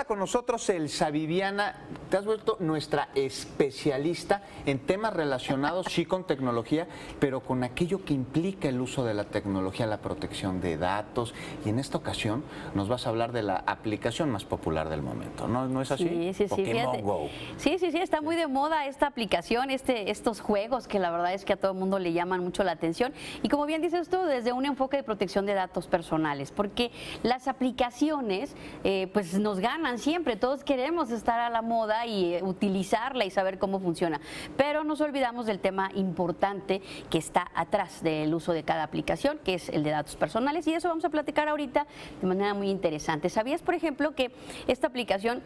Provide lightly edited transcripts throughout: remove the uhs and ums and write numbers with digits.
está con nosotros Elsa Viviana. Te has vuelto nuestra especialista en temas relacionados, sí, con tecnología, pero con aquello que implica el uso de la tecnología, la protección de datos. Y en esta ocasión nos vas a hablar de la aplicación más popular del momento, ¿no? ¿No es así? Sí, Pokémon Go. Sí, está muy de moda esta aplicación, estos juegos que la verdad es que a todo el mundo le llaman mucho la atención. Y como bien dices tú, desde un enfoque de protección de datos personales, porque las aplicaciones pues nos ganan siempre, todos queremos estar a la moda y utilizarla y saber cómo funciona, pero nos olvidamos del tema importante que está atrás del uso de cada aplicación, que es el de datos personales, y de eso vamos a platicar ahorita de manera muy interesante. ¿Sabías, por ejemplo, que esta aplicación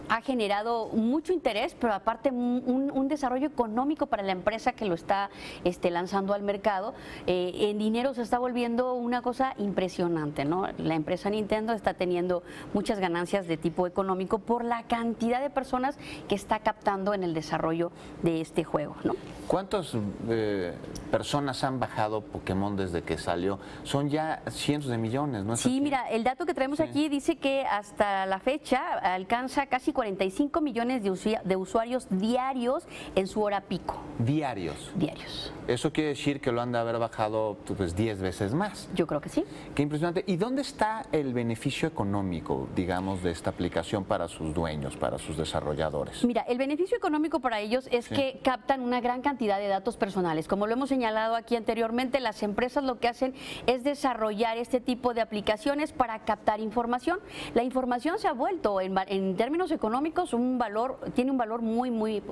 ha generado mucho interés, pero aparte un desarrollo económico para la empresa que lo está lanzando al mercado? En dinero se está volviendo una cosa impresionante, ¿no? La empresa Nintendo está teniendo muchas ganancias de tipo económico por la cantidad de personas que está captando en el desarrollo de este juego, ¿no? ¿Cuántas personas han bajado Pokémon desde que salió? Son ya cientos de millones, ¿no es así? Sí, mira, el dato que traemos aquí dice que hasta la fecha alcanza casi 45 millones de usuarios diarios en su hora pico. ¿Diarios? Diarios. Eso quiere decir que lo han de haber bajado pues 10 veces más. Yo creo que sí. Qué impresionante. ¿Y dónde está el beneficio económico, digamos, de esta aplicación para sus dueños, para sus desarrolladores? Mira, el beneficio económico para ellos es que captan una gran cantidad de datos personales. Como lo hemos señalado aquí anteriormente, las empresas lo que hacen es desarrollar este tipo de aplicaciones para captar información. La información se ha vuelto, en términos económicos, tiene un valor muy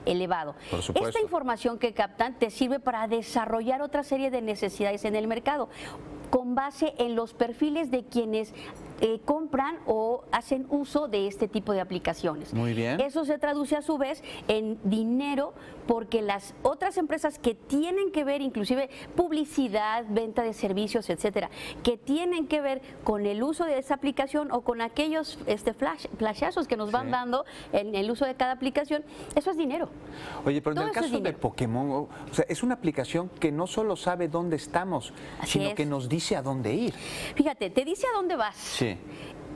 elevado. Por supuesto. Esta información que captan te sirve para desarrollar otra serie de necesidades en el mercado, con base en los perfiles de quienes compran o hacen uso de este tipo de aplicaciones. Muy bien. Eso se traduce a su vez en dinero, porque las otras empresas que tienen que ver, inclusive publicidad, venta de servicios, etcétera, que tienen que ver con el uso de esa aplicación o con aquellos flashazos que nos van dando en el uso de cada aplicación, eso es dinero. Oye, pero en el caso de Pokémon Go, o sea, es una aplicación que no solo sabe dónde estamos, sino que nos dice a dónde ir. Fíjate, te dice a dónde vas. Sí.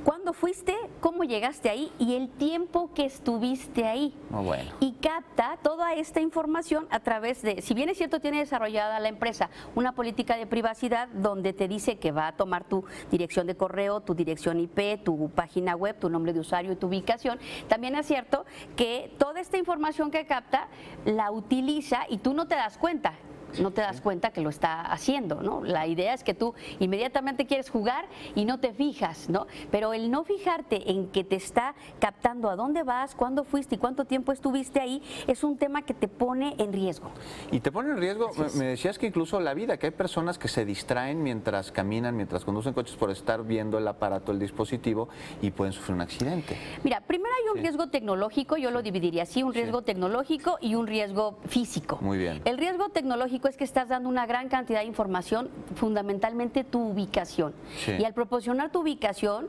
¿Cuándo fuiste? ¿Cómo llegaste ahí? Y el tiempo que estuviste ahí. Oh, bueno. Y capta toda esta información a través de, si bien es cierto, tiene desarrollada la empresa una política de privacidad donde te dice que va a tomar tu dirección de correo, tu dirección IP, tu página web, tu nombre de usuario y tu ubicación, también es cierto que toda esta información que capta la utiliza y tú no te das cuenta. No te das cuenta que lo está haciendo, ¿no? La idea es que tú inmediatamente quieres jugar y no te fijas, ¿no? Pero el no fijarte en que te está captando a dónde vas, cuándo fuiste y cuánto tiempo estuviste ahí, es un tema que te pone en riesgo. Y te pone en riesgo, me decías que incluso la vida, que hay personas que se distraen mientras caminan, mientras conducen coches por estar viendo el aparato, el dispositivo, y pueden sufrir un accidente. Mira, primero hay un riesgo tecnológico, yo lo dividiría así, un riesgo tecnológico y un riesgo físico. Muy bien. El riesgo tecnológico es que estás dando una gran cantidad de información, fundamentalmente tu ubicación. Y al proporcionar tu ubicación,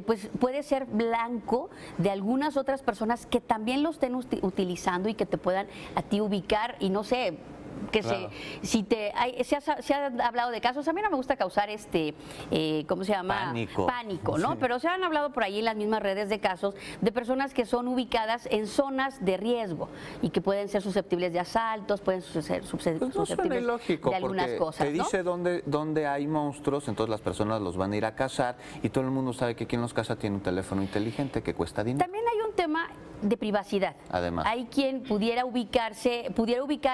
pues puede ser blanco de algunas otras personas que también lo estén utilizando y que te puedan a ti ubicar y no sé, que se ha hablado de casos. A mí no me gusta causar ¿cómo se llama? Pánico, ¿no? Pero se han hablado por ahí en las mismas redes de casos de personas que son ubicadas en zonas de riesgo y que pueden ser susceptibles de asaltos, pueden ser susceptibles ilógico, de algunas cosas. Te dice dónde hay monstruos, entonces las personas los van a ir a cazar y todo el mundo sabe que quien los caza tiene un teléfono inteligente que cuesta dinero. También hay un tema de privacidad. Además, hay quien pudiera ubicar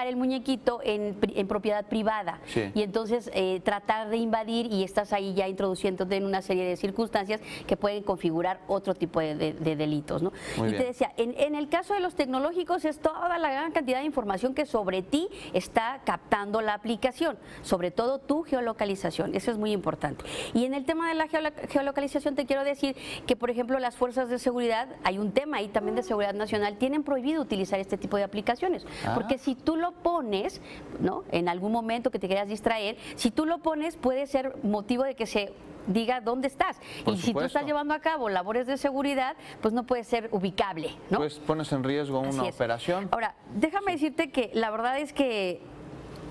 el muñequito en propiedad privada y entonces tratar de invadir, y estás ahí ya introduciéndote en una serie de circunstancias que pueden configurar otro tipo de delitos, ¿no? Te decía, en el caso de los tecnológicos es toda la gran cantidad de información que sobre ti está captando la aplicación, sobre todo tu geolocalización, eso es muy importante. Y en el tema de la geolocalización te quiero decir que, por ejemplo, las fuerzas de seguridad, hay un tema ahí también de seguridad nacional, tienen prohibido utilizar este tipo de aplicaciones, porque si tú lo pones, ¿no? En algún momento que te quieras distraer, si tú lo pones puede ser motivo de que se diga dónde estás. Y si tú estás llevando a cabo labores de seguridad, pues no puede ser ubicable, ¿no? Pues pones en riesgo una operación. Ahora, déjame decirte que la verdad es que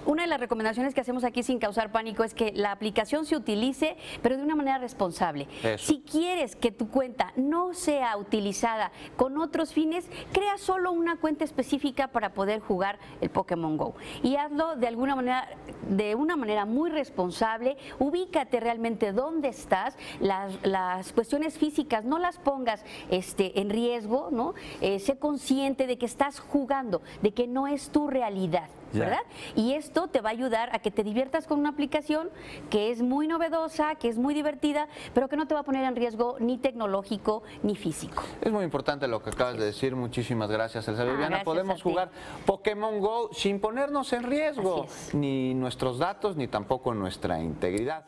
una de las recomendaciones que hacemos aquí sin causar pánico es que la aplicación se utilice, pero de una manera responsable. Eso. Si quieres que tu cuenta no sea utilizada con otros fines, crea solo una cuenta específica para poder jugar el Pokémon GO. Y hazlo de alguna manera, de una manera muy responsable. Ubícate realmente dónde estás. Las cuestiones físicas no las pongas en riesgo, ¿no? Sé consciente de que estás jugando, de que no es tu realidad, ¿verdad? Y esto te va a ayudar a que te diviertas con una aplicación que es muy novedosa, que es muy divertida, pero que no te va a poner en riesgo ni tecnológico ni físico. Es muy importante lo que acabas de decir. Muchísimas gracias, Elsa Viviana. Gracias Podemos a ti. jugar Pokémon GO sin ponernos en riesgo Así es. ni nuestros datos ni tampoco nuestra integridad.